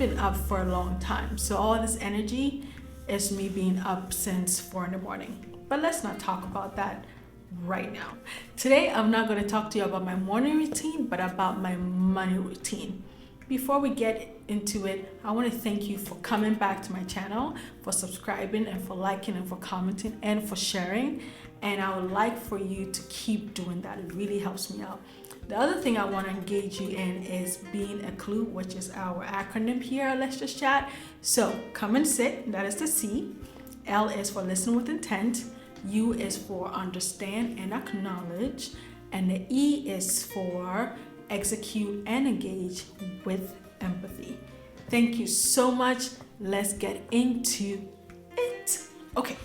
been up for a long time. So all this energy is me being up since 4 in the morning. But let's not talk about that right now. Today, I'm not going to talk to you about my morning routine, but about my money routine. Before we get into it, I want to thank you for coming back to my channel, for subscribing and for liking and for commenting and for sharing. And I would like for you to keep doing that. It really helps me out. The other thing I want to engage you in is being a clue, which is our acronym here at Let's Just Chat. So come and sit, that is the C. L is for listen with intent. U is for understand and acknowledge. And the E is for execute and engage with empathy. Thank you so much. Let's get into it. Okay,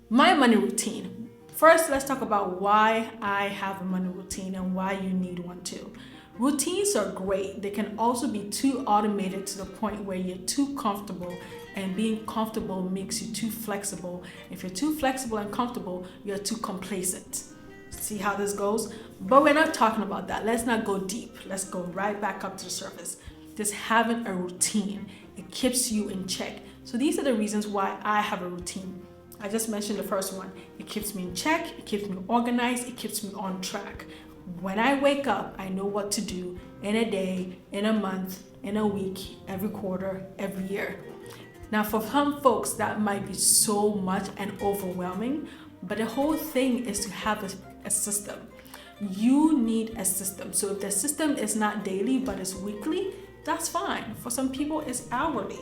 my money routine. First, let's talk about why I have a money routine and why you need one too. Routines are great. They can also be too automated to the point where you're too comfortable, and being comfortable makes you too flexible. If you're too flexible and comfortable, you're too complacent. See how this goes? But we're not talking about that. Let's not go deep. Let's go right back up to the surface. Just having a routine, it keeps you in check. So these are the reasons why I have a routine. I just mentioned the first one. It keeps me in check, it keeps me organized, it keeps me on track. When I wake up, I know what to do in a day, in a month, in a week, every quarter, every year. Now for some folks, that might be so much and overwhelming, but the whole thing is to have a system. You need a system. So if the system is not daily, but it's weekly, that's fine. For some people, it's hourly.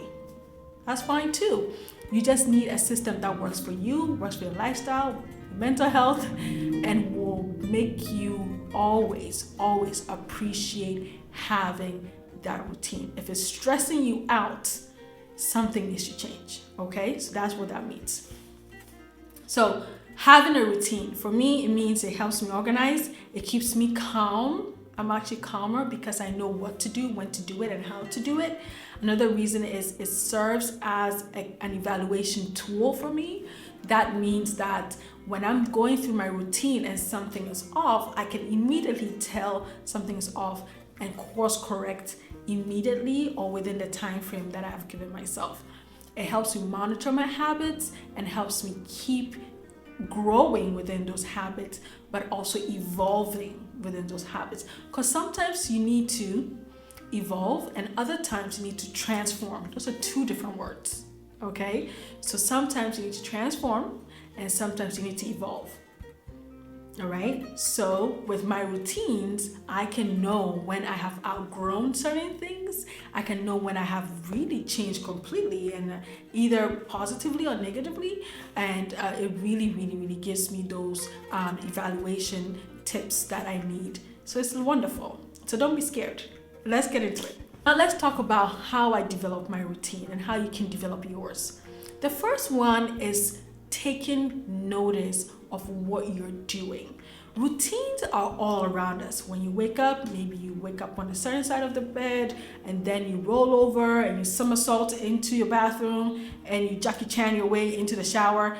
That's fine too. You just need a system that works for you, works for your lifestyle, mental health, and will make you always appreciate having that routine. If it's stressing you out, something needs to change, okay? So that's what that means. So having a routine, for me, it means it helps me organize, it keeps me calm. I'm actually calmer because I know what to do, when to do it, and how to do it. Another reason is it serves as an evaluation tool for me. That means that when I'm going through my routine and something is off, I can immediately tell something is off and course correct immediately or within the time frame that I've given myself. It helps me monitor my habits and helps me keep growing within those habits, but also evolving within those habits. Because sometimes you need to evolve and other times you need to transform. Those are two different words, okay? So sometimes you need to transform and sometimes you need to evolve. All right, so with my routines, I can know when I have outgrown certain things. I can know when I have really changed completely, and either positively or negatively. And it really gives me those evaluation tips that I need. So it's wonderful. So don't be scared. Let's get into it. Now let's talk about how I develop my routine and how you can develop yours. The first one is taking notice of what you're doing. Routines are all around us. When you wake up, maybe you wake up on a certain side of the bed and then you roll over and you somersault into your bathroom and you Jackie Chan your way into the shower.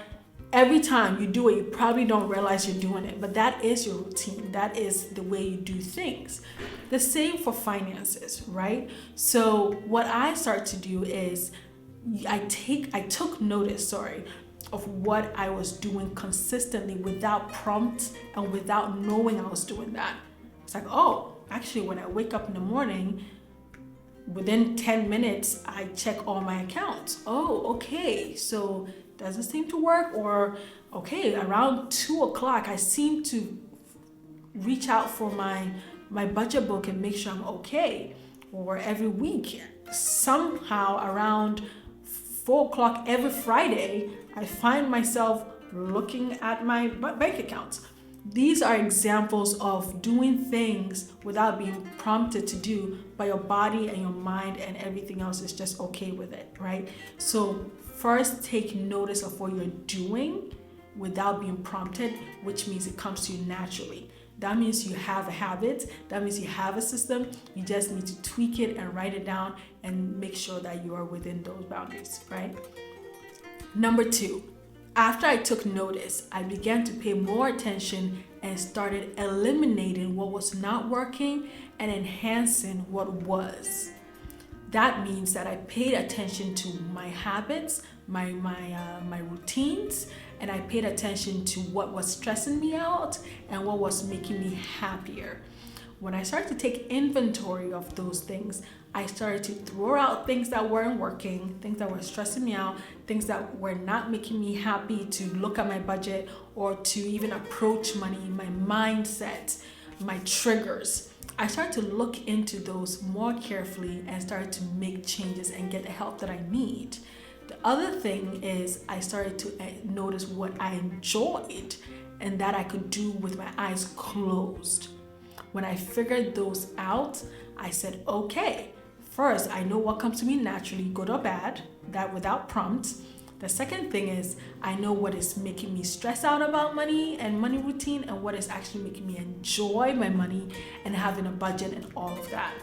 Every time you do it, you probably don't realize you're doing it, but that is your routine. That is the way you do things. The same for finances, right? So what I start to do is I took notice, of what I was doing consistently without prompt and without knowing I was doing that. It's like, oh, actually when I wake up in the morning, within 10 minutes, I check all my accounts. Oh, okay, so does it seem to work? Or, okay, around 2 o'clock, I seem to reach out for my budget book and make sure I'm okay. Or every week, somehow around 4 o'clock every Friday, I find myself looking at my bank accounts. These are examples of doing things without being prompted to do, but your body and your mind and everything else is just okay with it, right? So first take notice of what you're doing without being prompted, which means it comes to you naturally. That means you have a habit. That means you have a system. You just need to tweak it and write it down and make sure that you are within those boundaries, right? Number 2, after I took notice, I began to pay more attention and started eliminating what was not working and enhancing what was. That means that I paid attention to my habits, my routines, and I paid attention to what was stressing me out and what was making me happier. When I started to take inventory of those things, I started to throw out things that weren't working, things that were stressing me out, things that were not making me happy to look at my budget or to even approach money, my mindset, my triggers. I started to look into those more carefully and started to make changes and get the help that I need. The other thing is I started to notice what I enjoyed and that I could do with my eyes closed. When I figured those out, I said, okay, first, I know what comes to me naturally, good or bad, that without prompts. The second thing is I know what is making me stress out about money and money routine and what is actually making me enjoy my money and having a budget and all of that.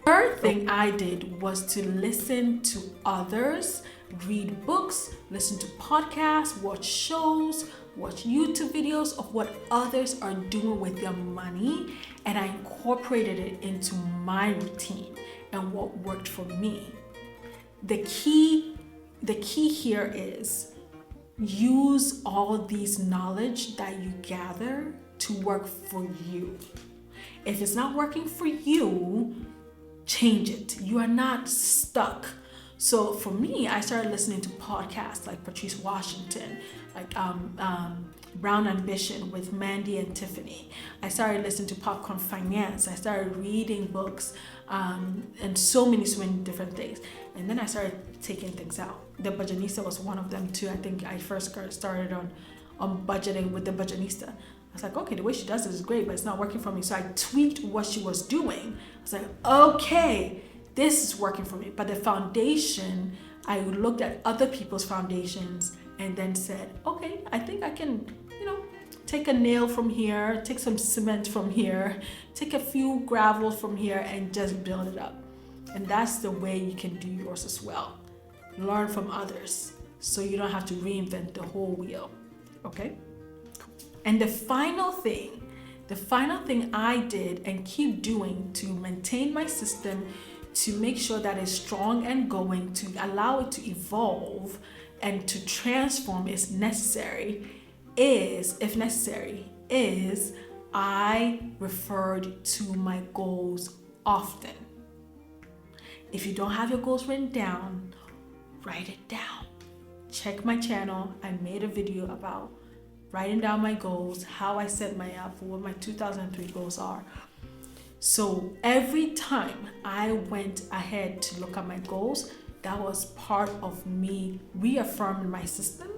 Third thing I did was to listen to others, read books, listen to podcasts, watch shows, watch YouTube videos of what others are doing with their money, and I incorporated it into my routine and what worked for me. The key here is use all these knowledge that you gather to work for you. If it's not working for you, change it. You are not stuck. So for me, I started listening to podcasts like Patrice Washington, like Brown Ambition with Mandy and Tiffany. I started listening to Popcorn Finance. I started reading books and so many different things. And then I started taking things out. The Budgetista was one of them too. I think I first started on budgeting with the Budgetista. I was like, okay, the way she does it is great, but it's not working for me. So I tweaked what she was doing. I was like, okay, this is working for me. But the foundation, I looked at other people's foundations and then said, okay, I think I can, take a nail from here, take some cement from here, take a few gravel from here and just build it up. And that's the way you can do yours as well. Learn from others so you don't have to reinvent the whole wheel, okay? And the final thing I did and keep doing to maintain my system, to make sure that it's strong and going, to allow it to evolve and to transform if necessary, is I referred to my goals often. If you don't have your goals written down, write it down. Check my channel. I made a video about writing down my goals, how I set my up, what my 2003 goals are. So every time I went ahead to look at my goals, that was part of me reaffirming my system,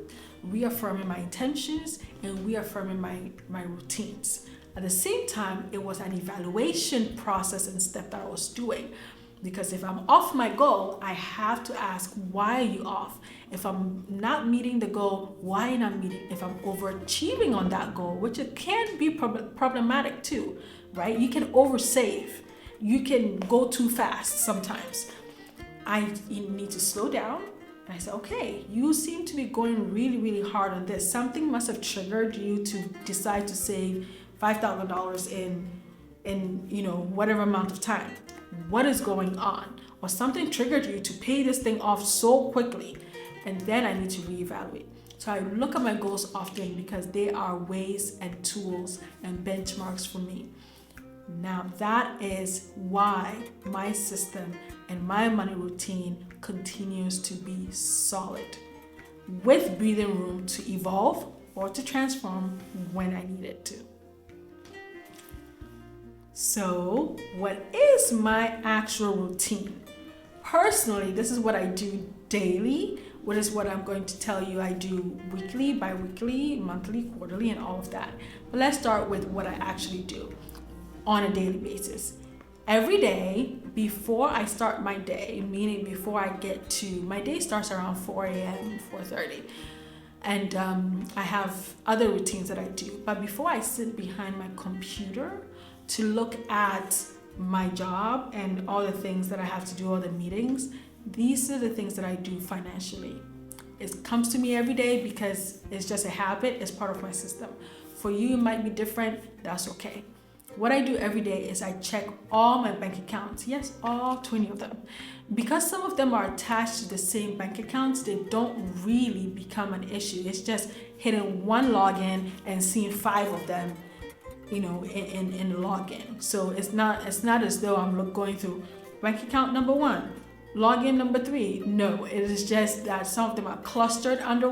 reaffirming my intentions, and reaffirming my routines. At the same time, it was an evaluation process and step that I was doing. Because if I'm off my goal, I have to ask, why are you off? If I'm not meeting the goal, why am I not meeting? If I'm overachieving on that goal, which it can be problematic too, right? You can oversave. You can go too fast sometimes. You need to slow down. And I said, okay, you seem to be going really, really hard on this. Something must have triggered you to decide to save $5,000 in whatever amount of time. What is going on? Or something triggered you to pay this thing off so quickly, and then I need to reevaluate. So I look at my goals often because they are ways and tools and benchmarks for me. Now that is why my system and my money routine continues to be solid, with breathing room to evolve or to transform when I need it to. So, what is my actual routine? Personally, this is what I do daily. What is what I'm going to tell you I do weekly, bi-weekly, monthly, quarterly, and all of that. But let's start with what I actually do on a daily basis. Every day, before I start my day, meaning before I get to, my day starts around 4 a.m., 4:30. And I have other routines that I do. But before I sit behind my computer to look at my job and all the things that I have to do, all the meetings, these are the things that I do financially. It comes to me every day because it's just a habit, it's part of my system. For you, it might be different, that's okay. What I do every day is I check all my bank accounts. Yes, all 20 of them. Because some of them are attached to the same bank accounts, they don't really become an issue. It's just hitting one login and seeing 5 of them, in login. So it's not as though I'm going through bank account number 1, login number 3. No, it is just that some of them are clustered under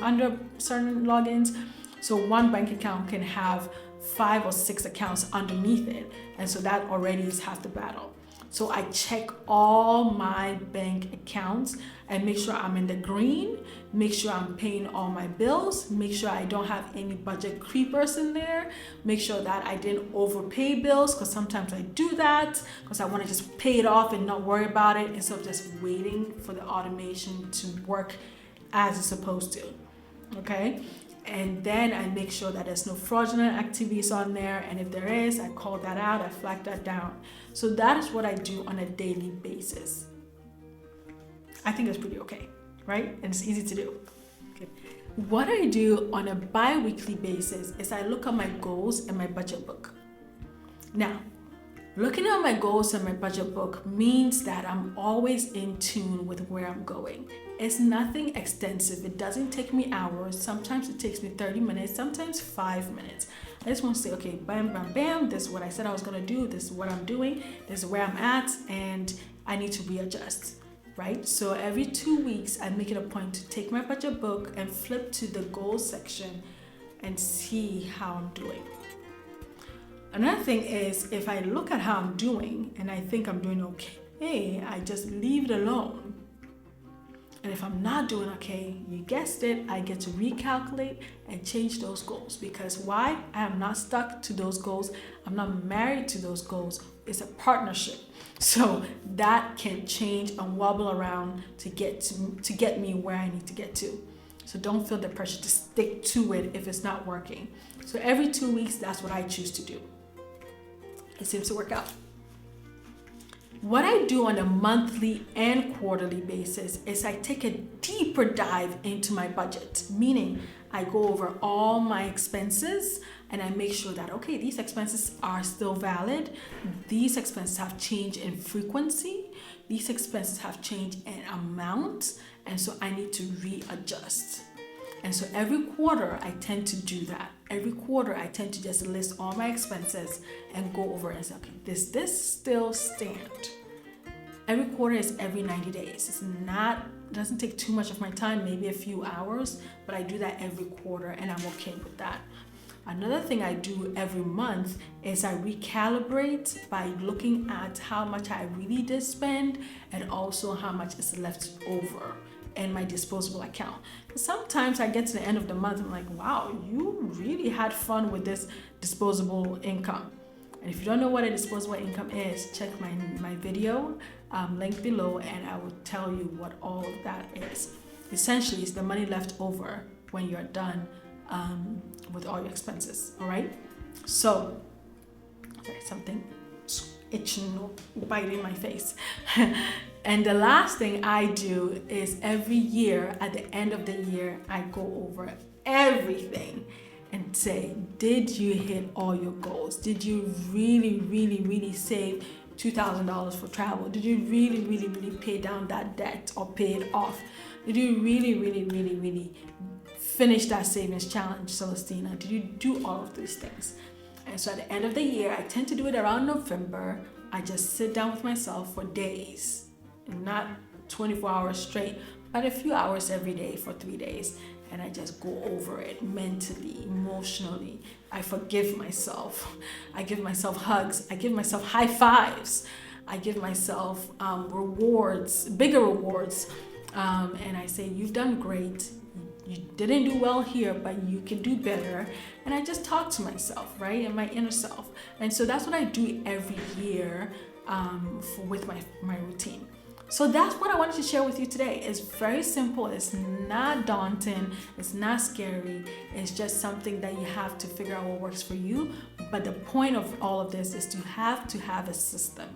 under certain logins. So one bank account can have 5 or 6 accounts underneath it, and so that already is half the battle. So I check all my bank accounts and make sure I'm in the green, make sure I'm paying all my bills, make sure I don't have any budget creepers in there, make sure that I didn't overpay bills, because sometimes I do that because I want to just pay it off and not worry about it instead of just waiting for the automation to work as it's supposed to. Okay? And then I make sure that there's no fraudulent activities on there, and if there is, I call that out, I flag that down. So that is what I do on a daily basis. I think that's pretty okay, right? And it's easy to do. Okay. What I do on a bi-weekly basis is I look at my goals and my budget book. Now, looking at my goals and my budget book means that I'm always in tune with where I'm going. It's nothing extensive. It doesn't take me hours. Sometimes it takes me 30 minutes, sometimes 5 minutes. I just want to say, okay, bam, bam, bam. This is what I said I was going to do. This is what I'm doing. This is where I'm at, and I need to readjust, right? So every 2 weeks, I make it a point to take my budget book and flip to the goals section and see how I'm doing. Another thing is, if I look at how I'm doing and I think I'm doing okay, I just leave it alone. And if I'm not doing okay, you guessed it, I get to recalculate and change those goals. Because why? I am not stuck to those goals. I'm not married to those goals. It's a partnership. So that can change and wobble around to get me where I need to get to. So don't feel the pressure to stick to it if it's not working. So every 2 weeks, that's what I choose to do. It seems to work out. What I do on a monthly and quarterly basis is I take a deeper dive into my budget, meaning I go over all my expenses and I make sure that, okay, these expenses are still valid. These expenses have changed in frequency. These expenses have changed in amount. And so I need to readjust. And so every quarter, I tend to do that. Every quarter, I tend to just list all my expenses and go over and say, okay, this still stand. Every quarter is every 90 days. It doesn't take too much of my time, maybe a few hours, but I do that every quarter and I'm okay with that. Another thing I do every month is I recalibrate by looking at how much I really did spend and also how much is left over in my disposable account. Sometimes I get to the end of the month, I'm like, wow, you really had fun with this disposable income. And if you don't know what a disposable income is, check my video link below and I will tell you what all of that is. Essentially, it's the money left over when you're done with all your expenses, all right? So, sorry, something itching or biting my face. And the last thing I do is every year, at the end of the year, I go over everything and say, did you hit all your goals? Did you really, really, really save $2,000 for travel? Did you really, really, really pay down that debt or pay it off? Did you really, really, really, really finish that savings challenge, Celestina? Did you do all of these things? And so at the end of the year, I tend to do it around November. I just sit down with myself for days, not 24 hours straight, but a few hours every day for 3 days. And I just go over it mentally, emotionally. I forgive myself. I give myself hugs. I give myself high fives. I give myself rewards, bigger rewards. And I say, you've done great. You didn't do well here, but you can do better. And I just talk to myself, right? And my inner self. And so that's what I do every year with my routine. So that's what I wanted to share with you today. It's very simple. It's not daunting. It's not scary. It's just something that you have to figure out what works for you. But the point of all of this is to have a system,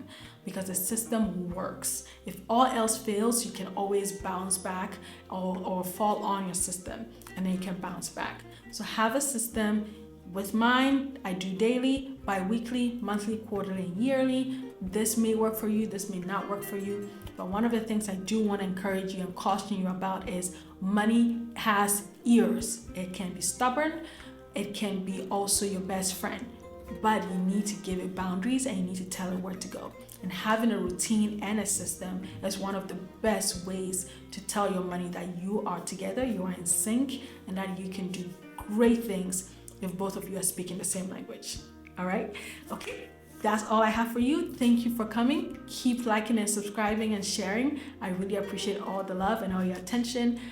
because the system works. If all else fails, you can always bounce back or fall on your system, and then you can bounce back. So have a system. With mine, I do daily, bi-weekly, monthly, quarterly, and yearly. This may work for you, this may not work for you. But one of the things I do want to encourage you and caution you about is money has ears. It can be stubborn. It can be also your best friend. But you need to give it boundaries and you need to tell it where to go. And having a routine and a system is one of the best ways to tell your money that you are together, you are in sync, and that you can do great things if both of you are speaking the same language. All right? Okay, that's all I have for you. Thank you for coming. Keep liking and subscribing and sharing. I really appreciate all the love and all your attention.